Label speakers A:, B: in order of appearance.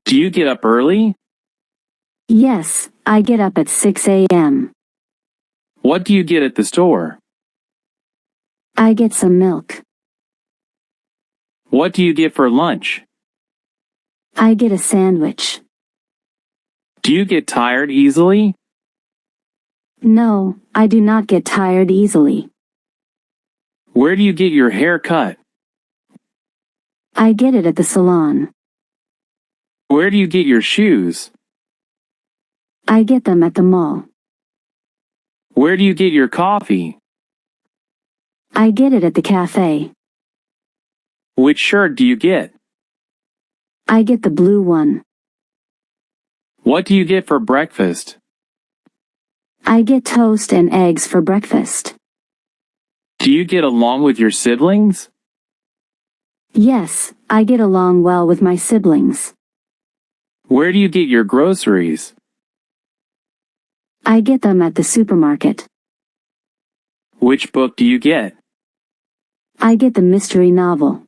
A: Do you get up early?
B: Yes, I get up at 6 a.m.
A: What do you get at the store?
B: I get some milk.
A: What do you get for lunch?
B: I get a sandwich.
A: Do you get tired easily?
B: No, I do not get tired easily.
A: Where do you get your hair cut?
B: I get it at the salon.
A: Where do you get your shoes?
B: I get them at the mall.
A: Where do you get your coffee?
B: I get it at the cafe.
A: Which shirt do you get?
B: I get the blue one.
A: What do you get for breakfast?
B: I get toast and eggs for breakfast.
A: Do you get along with your siblings?
B: Yes, I get along well with my siblings.
A: Where do you get your groceries?
B: I get them at the supermarket.
A: Which book do you get?
B: I get the mystery novel.